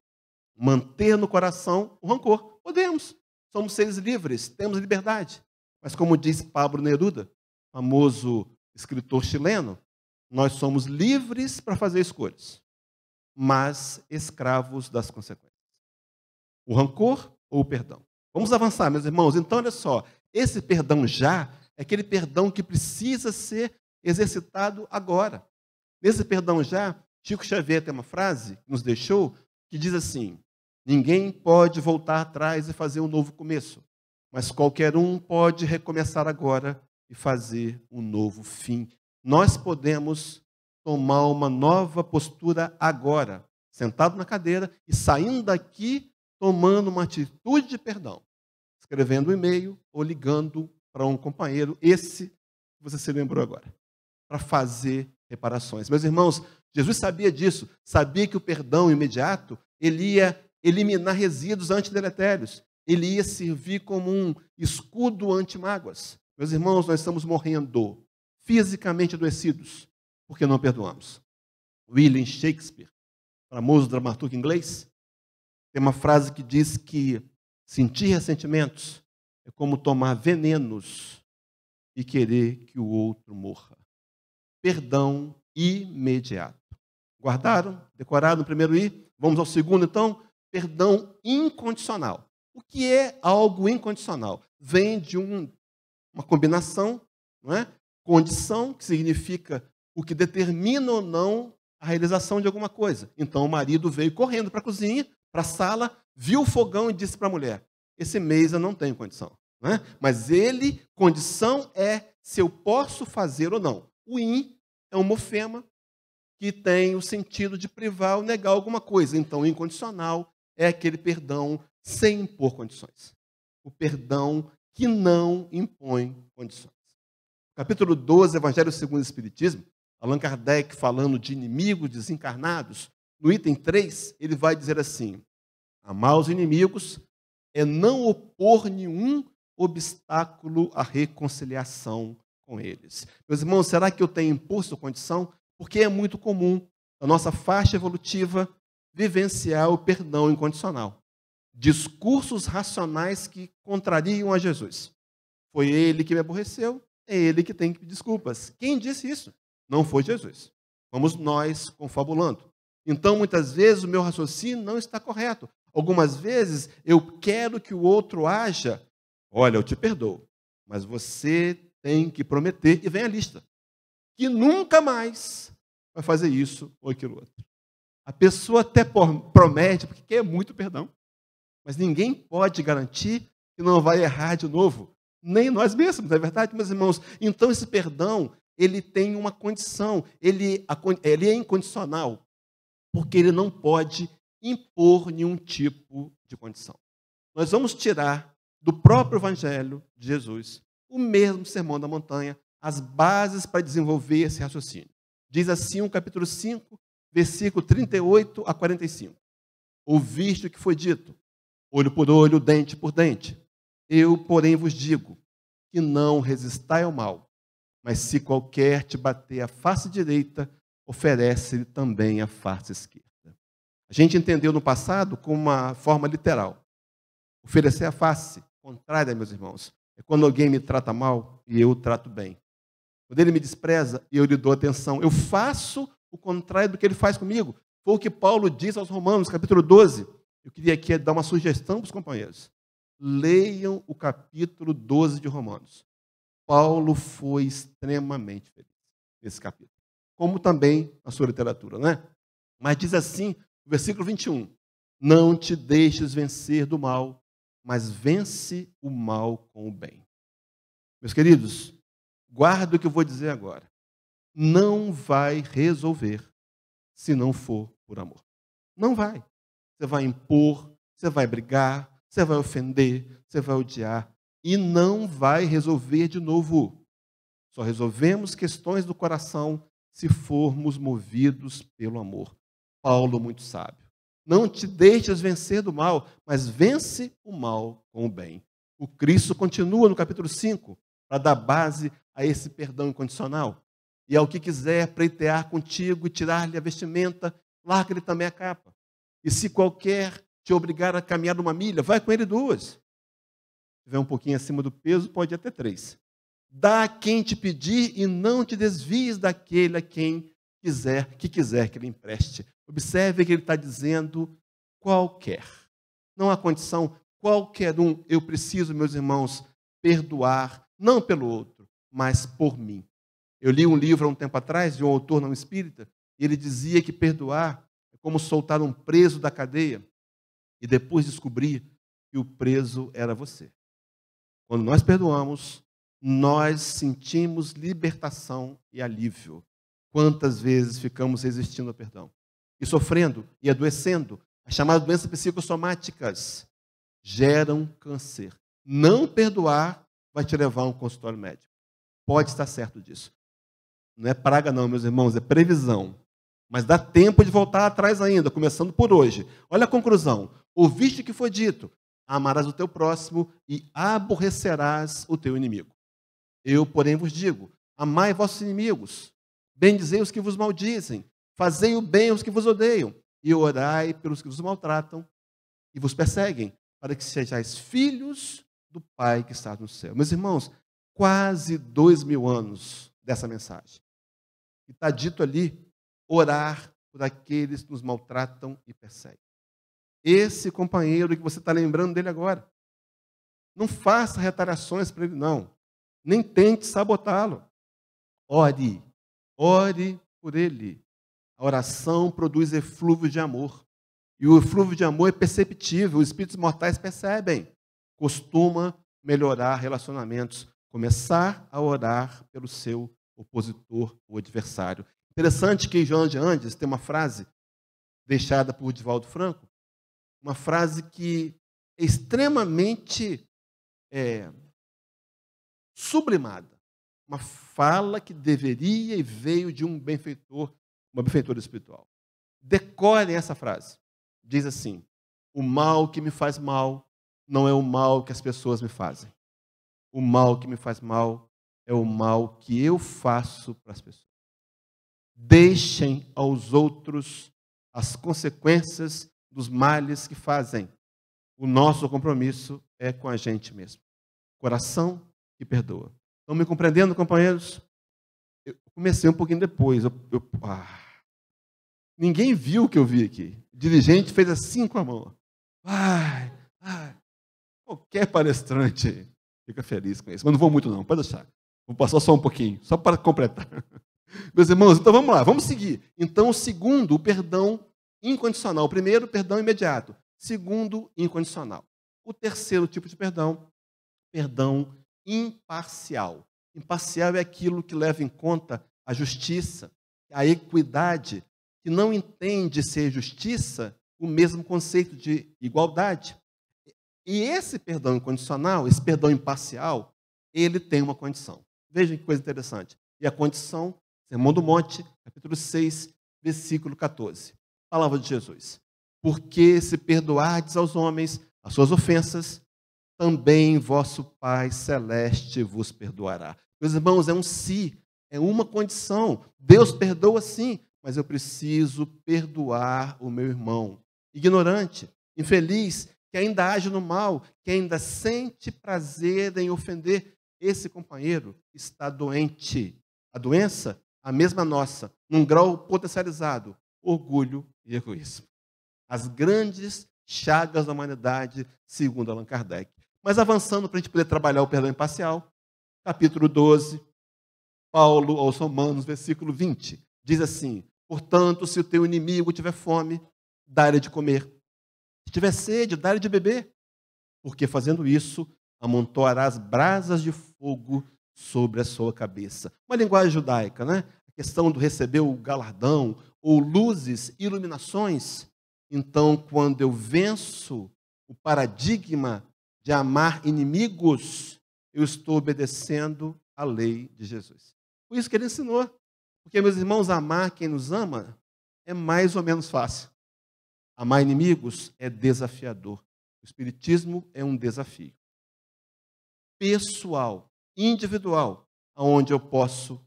manter no coração o rancor. Podemos. Somos seres livres, temos liberdade. Mas como diz Pablo Neruda, famoso escritor chileno, nós somos livres para fazer escolhas, mas escravos das consequências. O rancor ou o perdão? Vamos avançar, meus irmãos. Então, olha só, esse perdão já é aquele perdão que precisa ser exercitado agora. Nesse perdão já, Chico Xavier tem uma frase que nos deixou, que diz assim, ninguém pode voltar atrás e fazer um novo começo, mas qualquer um pode recomeçar agora e fazer um novo fim. Nós podemos tomar uma nova postura agora, sentado na cadeira e saindo daqui tomando uma atitude de perdão, escrevendo um e-mail ou ligando para um companheiro, esse que você se lembrou agora, para fazer reparações. Meus irmãos, Jesus sabia disso, sabia que o perdão imediato, ele ia eliminar resíduos antideletérios, ele ia servir como um escudo anti-mágoas. Meus irmãos, nós estamos morrendo fisicamente adoecidos porque não perdoamos. William Shakespeare, famoso dramaturgo inglês, tem uma frase que diz que sentir ressentimentos é como tomar venenos e querer que o outro morra. Perdão imediato. Guardaram? Decoraram o primeiro I? Vamos ao segundo, então. Perdão incondicional. O que é algo incondicional? Vem de uma combinação, não é? Condição, que significa o que determina ou não a realização de alguma coisa. Então o marido veio correndo para a cozinha, para a sala, viu o fogão e disse para a mulher, esse mês eu não tenho condição. Não é? Mas condição é se eu posso fazer ou não. O in é um mofema que tem o sentido de privar ou negar alguma coisa. Então o incondicional é aquele perdão sem impor condições. O perdão que não impõe condições. Capítulo 12, Evangelho segundo o Espiritismo, Allan Kardec falando de inimigos desencarnados, no item 3, ele vai dizer assim: amar os inimigos é não opor nenhum obstáculo à reconciliação com eles. Meus irmãos, será que eu tenho imposto condição? Porque é muito comum, na nossa faixa evolutiva, vivenciar o perdão incondicional. Discursos racionais que contrariam a Jesus. Foi ele que me aborreceu, é ele que tem que pedir desculpas. Quem disse isso? Não foi Jesus. Fomos nós confabulando. Então, muitas vezes, o meu raciocínio não está correto. Algumas vezes, eu quero que o outro haja. Olha, eu te perdoo, mas você tem que prometer, e vem a lista, que nunca mais vai fazer isso ou aquilo outro. A pessoa até promete, porque quer muito perdão, mas ninguém pode garantir que não vai errar de novo, nem nós mesmos, não é verdade, meus irmãos? Então, esse perdão, ele tem uma condição, ele é incondicional, porque ele não pode impor nenhum tipo de condição. Nós vamos tirar do próprio Evangelho de Jesus o mesmo Sermão da Montanha, as bases para desenvolver esse raciocínio. Diz assim o capítulo 5, versículo 38 a 45. Ouviste o que foi dito, olho por olho, dente por dente. Eu, porém, vos digo que não resistai ao mal, mas se qualquer te bater a face direita, oferece-lhe também a face esquerda. A gente entendeu no passado como uma forma literal. Oferecer a face contrária, meus irmãos, é quando alguém me trata mal e eu o trato bem. Quando ele me despreza, eu lhe dou atenção. Eu faço o contrário do que ele faz comigo. Foi o que Paulo diz aos Romanos, capítulo 12. Eu queria aqui dar uma sugestão para os companheiros. Leiam o capítulo 12 de Romanos. Paulo foi extremamente feliz nesse capítulo, como também na sua literatura, não é? Mas diz assim, no versículo 21, não te deixes vencer do mal, mas vence o mal com o bem. Meus queridos, guarda o que eu vou dizer agora. Não vai resolver se não for por amor. Não vai. Você vai impor, você vai brigar, você vai ofender, você vai odiar e não vai resolver de novo. Só resolvemos questões do coração se formos movidos pelo amor. Paulo, muito sábio. Não te deixes vencer do mal, mas vence o mal com o bem. O Cristo continua no capítulo 5 para dar base a esse perdão incondicional. E ao que quiser pleitear contigo e tirar-lhe a vestimenta, larga-lhe também a capa. E se qualquer te obrigar a caminhar 1 milha, vai com ele 2. Se estiver um pouquinho acima do peso, pode ir até 3. Dá a quem te pedir e não te desvies daquele a quem quiser que ele empreste. Observe que ele está dizendo qualquer. Não há condição, qualquer um. Eu preciso, meus irmãos, perdoar, não pelo outro, mas por mim. Eu li um livro há um tempo atrás, de um autor não espírita, e ele dizia que perdoar é como soltar um preso da cadeia e depois descobrir que o preso era você. Quando nós perdoamos, nós sentimos libertação e alívio. Quantas vezes ficamos resistindo ao perdão? E sofrendo e adoecendo. As chamadas doenças psicossomáticas geram câncer. Não perdoar vai te levar a um consultório médico. Pode estar certo disso. Não é praga não, meus irmãos, é previsão. Mas dá tempo de voltar atrás ainda, começando por hoje. Olha a conclusão. Ouviste o que foi dito. Amarás o teu próximo e aborrecerás o teu inimigo. Eu, porém, vos digo, amai vossos inimigos, bendizei os que vos maldizem, fazei o bem aos que vos odeiam, e orai pelos que vos maltratam e vos perseguem, para que sejais filhos do Pai que está no céu. Meus irmãos, quase 2000 anos dessa mensagem. E está dito ali, orar por aqueles que nos maltratam e perseguem. Esse companheiro que você está lembrando dele agora, não faça retaliações para ele, não. Nem tente sabotá-lo. Ore por ele. A oração produz eflúvio de amor. E o eflúvio de amor é perceptível, os espíritos mortais percebem. Costuma melhorar relacionamentos. Começar a orar pelo seu opositor ou adversário. Interessante que João de Andes tem uma frase deixada por Divaldo Franco, uma frase que é extremamente sublimada. Uma fala que deveria e veio de um benfeitor, uma benfeitora espiritual. Decorem essa frase. Diz assim: o mal que me faz mal não é o mal que as pessoas me fazem. O mal que me faz mal é o mal que eu faço para as pessoas. Deixem aos outros as consequências dos males que fazem. O nosso compromisso é com a gente mesmo. Coração que perdoa. Estão me compreendendo, companheiros? Eu comecei um pouquinho depois. Ninguém viu o que eu vi aqui. O dirigente fez assim com a mão. Qualquer palestrante fica feliz com isso. Mas não vou muito não, pode deixar. Vou passar só um pouquinho, só para completar. Meus irmãos, então vamos lá, vamos seguir. Então, o segundo, o perdão incondicional. O primeiro, perdão imediato. Segundo, incondicional. O terceiro tipo de perdão, perdão imparcial. Imparcial é aquilo que leva em conta a justiça, a equidade, que não entende ser justiça o mesmo conceito de igualdade. E esse perdão incondicional, esse perdão imparcial, ele tem uma condição. Vejam que coisa interessante. E a condição, Sermão do Monte, capítulo 6, versículo 14. Palavra de Jesus. Porque se perdoardes aos homens as suas ofensas, também vosso Pai Celeste vos perdoará. Meus irmãos, é um se, é uma condição. Deus perdoa sim, mas eu preciso perdoar o meu irmão. Ignorante, infeliz, que ainda age no mal, que ainda sente prazer em ofender. Esse companheiro está doente. A doença, a mesma nossa, num grau potencializado, orgulho e egoísmo. As grandes chagas da humanidade, segundo Allan Kardec. Mas avançando para a gente poder trabalhar o perdão imparcial, capítulo 12, Paulo aos Romanos, versículo 20, diz assim: portanto, se o teu inimigo tiver fome, dá-lhe de comer. Se tiver sede, dá-lhe de beber. Porque fazendo isso, amontoarás brasas de fogo sobre a sua cabeça. Uma linguagem judaica, né? A questão do receber o galardão, ou luzes, iluminações. Então, quando eu venço o paradigma de amar inimigos, eu estou obedecendo a lei de Jesus. Por isso que ele ensinou. Porque, meus irmãos, amar quem nos ama é mais ou menos fácil. Amar inimigos é desafiador. O Espiritismo é um desafio pessoal, individual, onde eu posso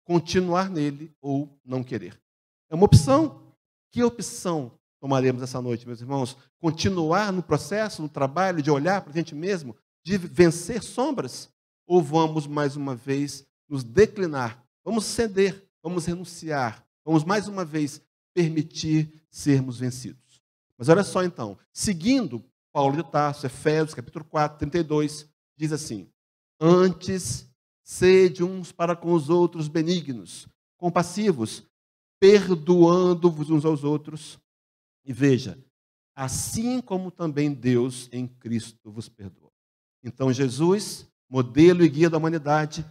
continuar nele ou não querer. É uma opção. Que opção tomaremos essa noite, meus irmãos? Continuar no processo, no trabalho, de olhar para a gente mesmo, de vencer sombras? Ou vamos, mais uma vez, nos declinar? Vamos ceder, vamos renunciar, vamos, mais uma vez, permitir sermos vencidos. Mas olha só, então, seguindo Paulo de Tarso, Efésios, capítulo 4, 32, diz assim: antes, sede uns para com os outros benignos, compassivos, perdoando-vos uns aos outros. E veja, assim como também Deus em Cristo vos perdoa. Então, Jesus, modelo e guia da humanidade,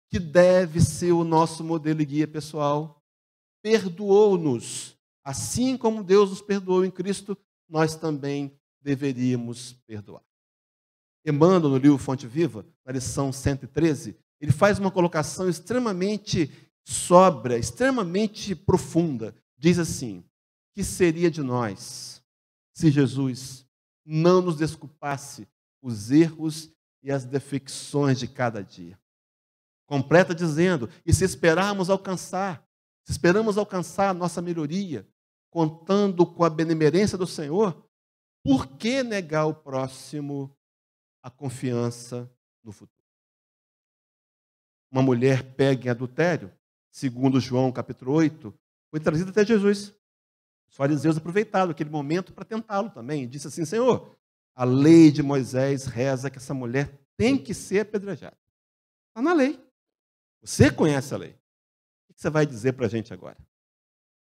que deve ser o nosso modelo e guia pessoal, perdoou-nos. Assim como Deus nos perdoou em Cristo, nós também deveríamos perdoar. Emmanuel, no livro Fonte Viva, na lição 113, ele faz uma colocação extremamente sóbria, extremamente profunda. Diz assim: que seria de nós se Jesus não nos desculpasse os erros e as defecções de cada dia? Completa dizendo: e se esperarmos alcançar, se esperamos alcançar a nossa melhoria, contando com a benemerência do Senhor, por que negar ao próximo a confiança no futuro? Uma mulher pega em adultério, segundo João capítulo 8, foi trazida até Jesus. Os fariseus aproveitaram aquele momento para tentá-lo também. Disse assim: Senhor, a lei de Moisés reza que essa mulher tem que ser apedrejada. Está na lei. Você conhece a lei. O que você vai dizer para a gente agora?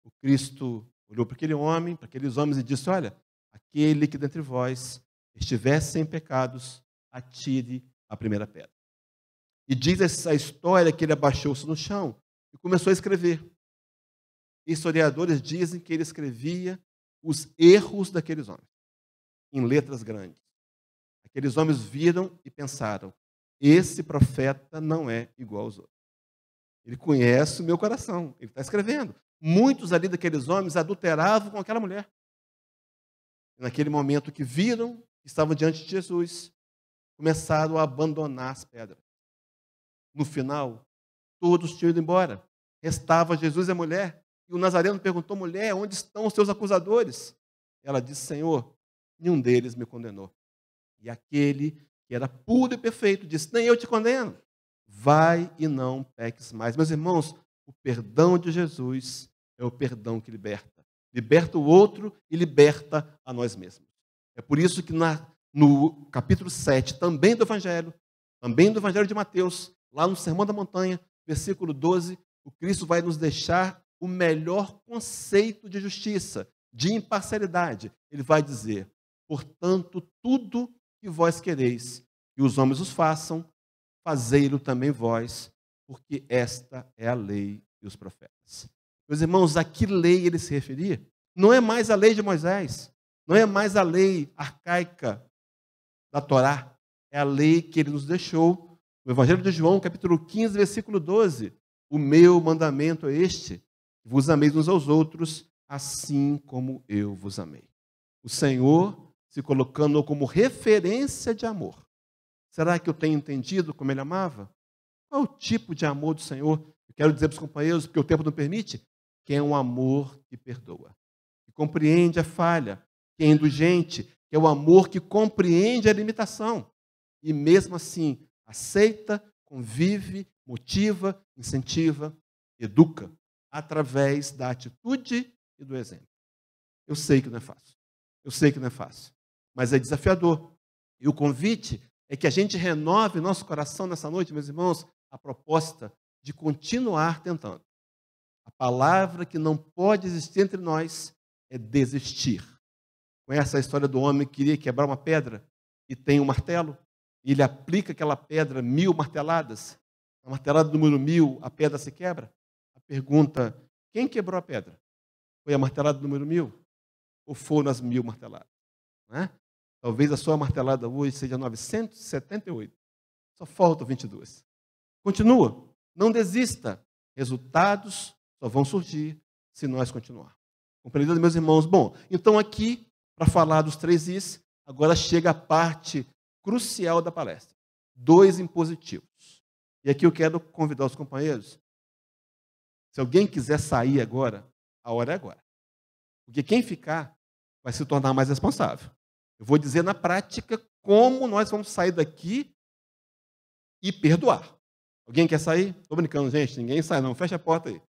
O Cristo olhou para aquele homem, para aqueles homens e disse: olha, aquele que dentre vós estiver sem pecados, atire a primeira pedra. E diz essa história que ele abaixou-se no chão e começou a escrever. Historiadores dizem que ele escrevia os erros daqueles homens, em letras grandes. Aqueles homens viram e pensaram: esse profeta não é igual aos outros. Ele conhece o meu coração, ele está escrevendo. muitos ali daqueles homens adulteravam com aquela mulher. Naquele momento que viram, que estavam diante de Jesus, começaram a abandonar as pedras. No final, todos tinham ido embora. Restava Jesus e a mulher. E o Nazareno perguntou, mulher, onde estão os teus acusadores? Ela disse, Senhor, nenhum deles me condenou. E aquele que era puro e perfeito disse, nem eu te condeno. Vai e não peques mais. Meus irmãos, o perdão de Jesus é o perdão que liberta. Liberta o outro e liberta a nós mesmos. É por isso que no capítulo 7, também do Evangelho de Mateus, lá no Sermão da Montanha, versículo 12, o Cristo vai nos deixar o melhor conceito de justiça, de imparcialidade. Ele vai dizer, portanto, tudo que vós quereis que os homens os façam, fazei-lo também vós, porque esta é a lei e os profetas. Meus irmãos, a que lei ele se referia? Não é mais a lei de Moisés, não é mais a lei arcaica da Torá, é a lei que ele nos deixou. No Evangelho de João, capítulo 15, versículo 12, o meu mandamento é este, que vos ameis uns aos outros, assim como eu vos amei. O Senhor se colocando como referência de amor. Será que eu tenho entendido como ele amava? Qual é o tipo de amor do Senhor? Eu quero dizer para os companheiros, porque o tempo não permite, que é um amor que perdoa, que compreende a falha, que é indulgente, que é o amor que compreende a limitação. E mesmo assim, aceita, convive, motiva, incentiva, educa, através da atitude e do exemplo. Eu sei que não é fácil. Eu sei que não é fácil. Mas é desafiador. E o convite é que a gente renove nosso coração nessa noite, meus irmãos, a proposta de continuar tentando. A palavra que não pode existir entre nós é desistir. Conhece a história do homem que queria quebrar uma pedra e tem um martelo? E ele aplica aquela pedra 1000 marteladas. A martelada número 1000, a pedra se quebra. A pergunta, quem quebrou a pedra? Foi a martelada número 1000? Ou foram as 1000 marteladas? Não é? Talvez a sua martelada hoje seja 978. Só faltam 22. Continua. Não desista. Resultados só vão surgir se nós continuarmos. Compreendido, meus irmãos? Bom, então aqui, para falar dos 3 Is, agora chega a parte crucial da palestra. 2 impositivos. E aqui eu quero convidar os companheiros. Se alguém quiser sair agora, a hora é agora. Porque quem ficar vai se tornar mais responsável. Eu vou dizer na prática como nós vamos sair daqui e perdoar. Alguém quer sair? Estou brincando, gente. Ninguém sai, não. Fecha a porta aí.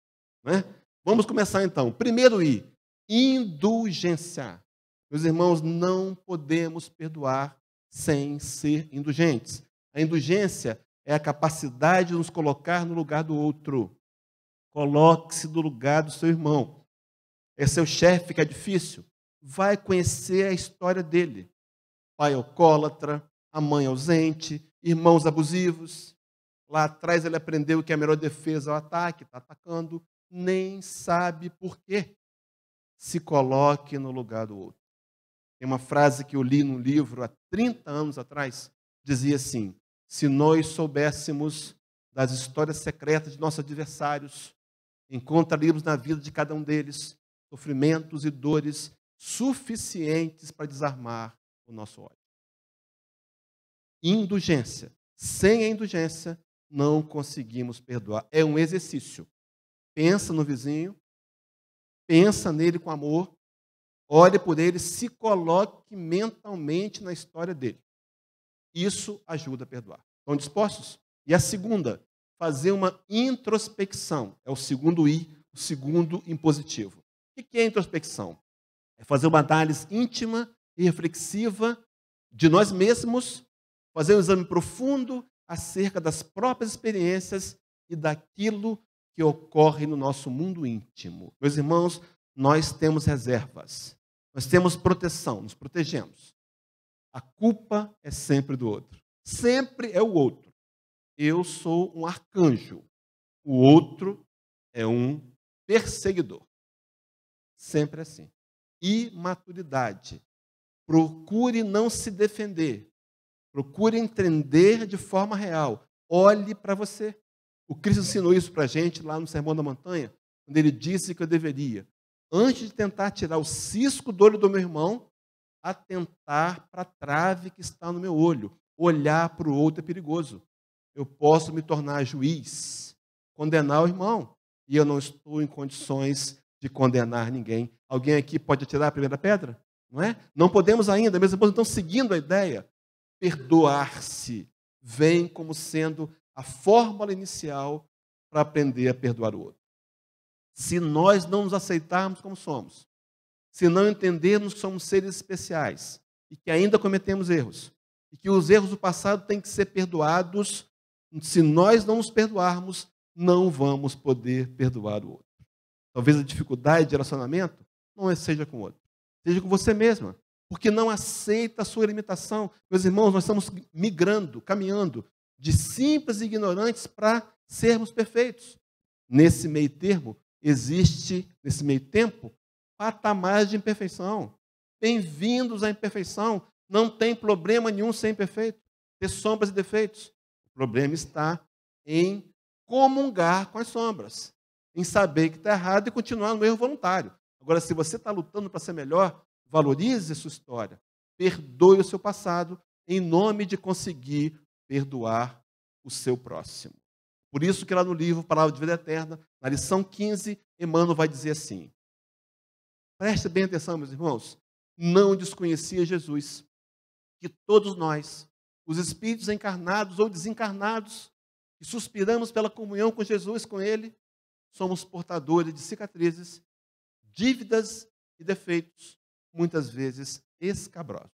Né? Vamos começar então. Primeiro I, indulgência. Meus irmãos, não podemos perdoar sem ser indulgentes. A indulgência é a capacidade de nos colocar no lugar do outro. Coloque-se no lugar do seu irmão. É seu chefe que é difícil. Vai conhecer a história dele. Pai alcoólatra, a mãe ausente, irmãos abusivos. Lá atrás ele aprendeu que a melhor defesa é o ataque, está atacando, nem sabe por quê. Se coloque no lugar do outro. Tem uma frase que eu li num livro há 30 anos atrás, dizia assim, se nós soubéssemos das histórias secretas de nossos adversários, encontraríamos na vida de cada um deles sofrimentos e dores suficientes para desarmar o nosso ódio. Indulgência. Sem a indulgência, não conseguimos perdoar. É um exercício. Pensa no vizinho, pensa nele com amor, olhe por ele, se coloque mentalmente na história dele. Isso ajuda a perdoar. Estão dispostos? E a segunda, fazer uma introspecção. É o segundo I, o segundo impositivo. O que é introspecção? É fazer uma análise íntima e reflexiva de nós mesmos, fazer um exame profundo acerca das próprias experiências e daquilo que ocorre no nosso mundo íntimo. Meus irmãos, nós temos reservas, nós temos proteção, nos protegemos. A culpa é sempre do outro. Sempre é o outro. Eu sou um arcanjo. O outro é um perseguidor. Sempre assim. Imaturidade. Procure não se defender. Procure entender de forma real. Olhe para você. O Cristo ensinou isso para a gente lá no Sermão da Montanha, quando ele disse que eu deveria, antes de tentar tirar o cisco do olho do meu irmão, atentar para a trave que está no meu olho. Olhar para o outro é perigoso. Eu posso me tornar juiz, condenar o irmão, e eu não estou em condições de condenar ninguém. Alguém aqui pode atirar a primeira pedra? Não é? Não podemos ainda, meus irmãos, então, seguindo a ideia, perdoar-se vem como sendo a fórmula inicial para aprender a perdoar o outro. Se nós não nos aceitarmos como somos, se não entendermos que somos seres especiais e que ainda cometemos erros, e que os erros do passado têm que ser perdoados, se nós não nos perdoarmos, não vamos poder perdoar o outro. Talvez a dificuldade de relacionamento não seja com o outro, seja com você mesma, porque não aceita a sua limitação. Meus irmãos, nós estamos migrando, caminhando de simples e ignorantes para sermos perfeitos. Nesse meio termo, existe, nesse meio tempo, patamares de imperfeição. Bem-vindos à imperfeição. Não tem problema nenhum ser imperfeito, ter sombras e defeitos. O problema está em comungar com as sombras, em saber que está errado e continuar no erro voluntário. Agora, se você está lutando para ser melhor, valorize a sua história, perdoe o seu passado, em nome de conseguir perdoar o seu próximo. Por isso que lá no livro Palavra de Vida Eterna, na lição 15, Emmanuel vai dizer assim, preste bem atenção, meus irmãos, não desconhecia Jesus, que todos nós, os espíritos encarnados ou desencarnados, que suspiramos pela comunhão com Jesus, com Ele, somos portadores de cicatrizes, dívidas e defeitos, muitas vezes escabrosos.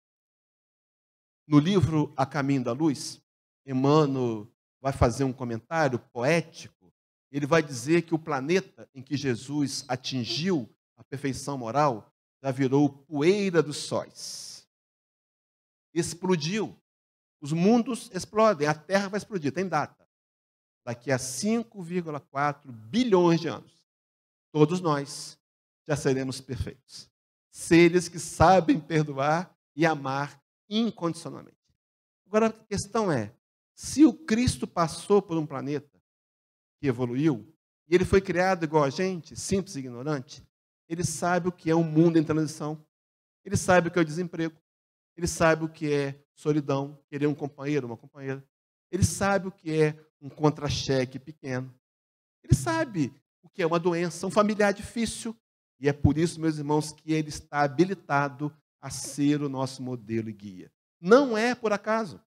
No livro A Caminho da Luz, Emmanuel vai fazer um comentário poético. Ele vai dizer que o planeta em que Jesus atingiu a perfeição moral já virou poeira dos sóis. Explodiu. Os mundos explodem, a Terra vai explodir, tem data. Daqui a 5,4 bilhões de anos, todos nós já seremos perfeitos. Seres que sabem perdoar e amar incondicionalmente. Agora, a questão é, se o Cristo passou por um planeta que evoluiu, e ele foi criado igual a gente, simples e ignorante, ele sabe o que é um mundo em transição, ele sabe o que é o desemprego, ele sabe o que é solidão, querer um companheiro, uma companheira, ele sabe o que é um contra-cheque pequeno, ele sabe o que é uma doença, um familiar difícil, e é por isso, meus irmãos, que ele está habilitado a ser o nosso modelo e guia. Não é por acaso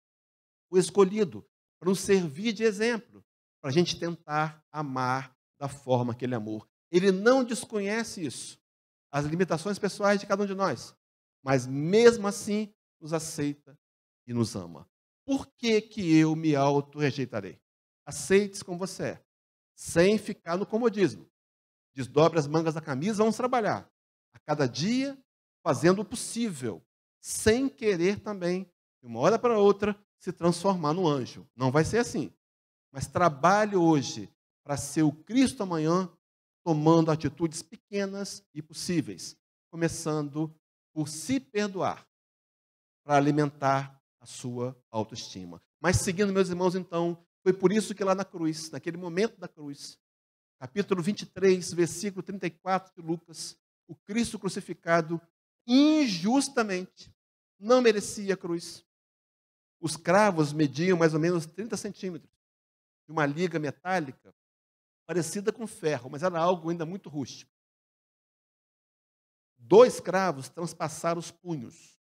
o escolhido para nos servir de exemplo, para a gente tentar amar da forma que ele amou. Ele não desconhece isso, as limitações pessoais de cada um de nós, mas mesmo assim nos aceita e nos ama. Por que que eu me auto-rejeitarei? Aceite-se como você é, sem ficar no comodismo. Desdobre as mangas da camisa, vamos trabalhar. A cada dia, fazendo o possível, sem querer também, de uma hora para outra, se transformar no anjo. Não vai ser assim. Mas trabalhe hoje para ser o Cristo amanhã, tomando atitudes pequenas e possíveis, começando por se perdoar, para alimentar a sua autoestima. Mas seguindo, meus irmãos, então, foi por isso que lá na cruz, naquele momento da cruz, capítulo 23, versículo 34 de Lucas, o Cristo crucificado injustamente não merecia a cruz. Os cravos mediam mais ou menos 30 centímetros, de uma liga metálica parecida com ferro, mas era algo ainda muito rústico. 2 cravos transpassaram os punhos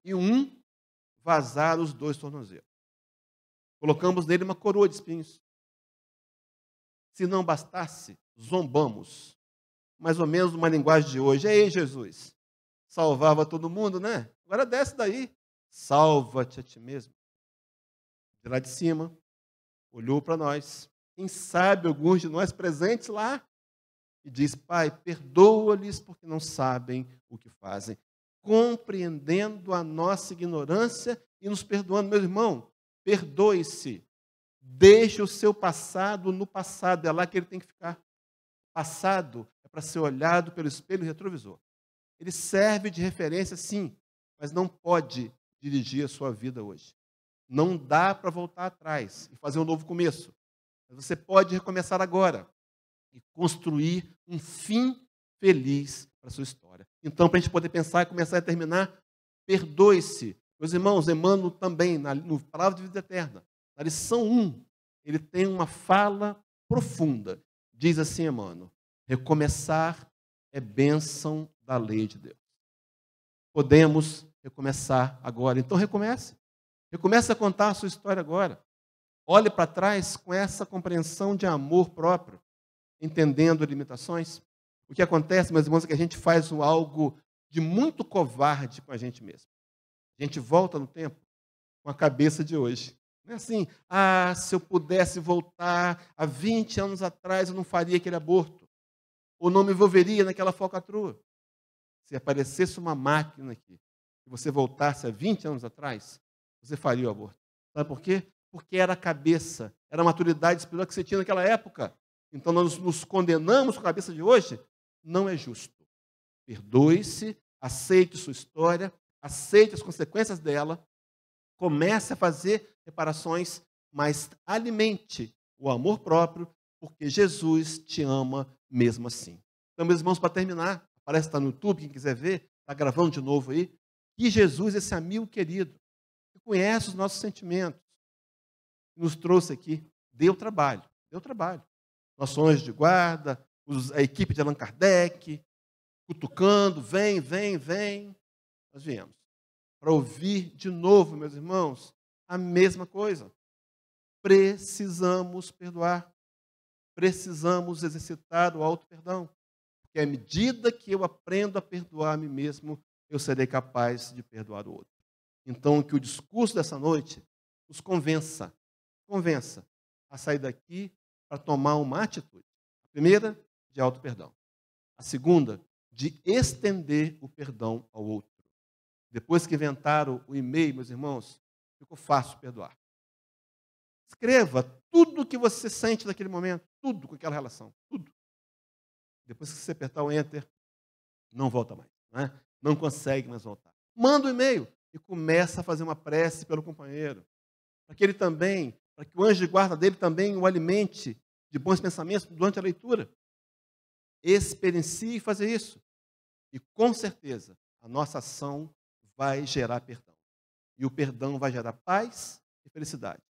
e um vazaram os 2 tornozelos. Colocamos nele uma coroa de espinhos. Se não bastasse, zombamos. Mais ou menos numa linguagem de hoje. Ei, Jesus, salvava todo mundo, né? Agora desce daí. Salva-te a ti mesmo. De lá de cima, olhou para nós. Quem sabe alguns de nós presentes lá. E diz, Pai, perdoa-lhes porque não sabem o que fazem. Compreendendo a nossa ignorância e nos perdoando. Meu irmão, perdoe-se. Deixe o seu passado no passado, é lá que ele tem que ficar. Passado é para ser olhado pelo espelho retrovisor. Ele serve de referência, sim, mas não pode dirigir a sua vida hoje. Não dá para voltar atrás e fazer um novo começo. Mas você pode recomeçar agora. e construir um fim feliz para a sua história. Então, para a gente poder pensar e começar a terminar, perdoe-se. Meus irmãos, Emmanuel também, no Palavra de Vida Eterna, na lição 1, ele tem uma fala profunda. Diz assim, Emmanuel: recomeçar é bênção da lei de Deus. Podemos recomeçar agora. Então, recomece. Recomece a contar a sua história agora. Olhe para trás com essa compreensão de amor próprio, entendendo limitações. O que acontece, meus irmãos, é que a gente faz algo de muito covarde com a gente mesmo. A gente volta no tempo com a cabeça de hoje. Não é assim, se eu pudesse voltar há 20 anos atrás, eu não faria aquele aborto. Ou não me envolveria naquela falcatrua. Se aparecesse uma máquina aqui, e você voltasse há 20 anos atrás, você faria o aborto. Sabe por quê? Porque era a cabeça, era a maturidade espiritual que você tinha naquela época. Então, nós nos condenamos com a cabeça de hoje. Não é justo. Perdoe-se, aceite sua história, aceite as consequências dela, comece a fazer reparações, mas alimente o amor próprio, porque Jesus te ama mesmo assim. Então, meus irmãos, para terminar, parece que está no YouTube, quem quiser ver, está gravando de novo aí, que Jesus, esse amigo querido, que conhece os nossos sentimentos, nos trouxe aqui, deu trabalho. Nossos anjos de guarda, a equipe de Allan Kardec, cutucando, vem. Nós viemos para ouvir de novo, meus irmãos, a mesma coisa. Precisamos perdoar. Precisamos exercitar o auto-perdão. Porque à medida que eu aprendo a perdoar a mim mesmo, eu serei capaz de perdoar o outro. Então, que o discurso dessa noite nos convença a sair daqui para tomar uma atitude. A primeira, de auto-perdão. A segunda, de estender o perdão ao outro. Depois que inventaram o e-mail, meus irmãos, ficou fácil perdoar. Escreva tudo o que você sente naquele momento, tudo com aquela relação, tudo. Depois que você apertar o Enter, não volta mais. Não consegue mais voltar. Manda um e-mail e começa a fazer uma prece pelo companheiro. Para que ele também, para que o anjo de guarda dele também o alimente de bons pensamentos durante a leitura. Experiencie fazer isso. E com certeza a nossa ação vai gerar perdão. E o perdão vai gerar paz e felicidade.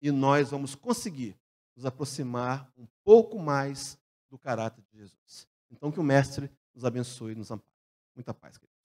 E nós vamos conseguir nos aproximar um pouco mais do caráter de Jesus. Então que o Mestre nos abençoe e nos ampare. Muita paz, querido.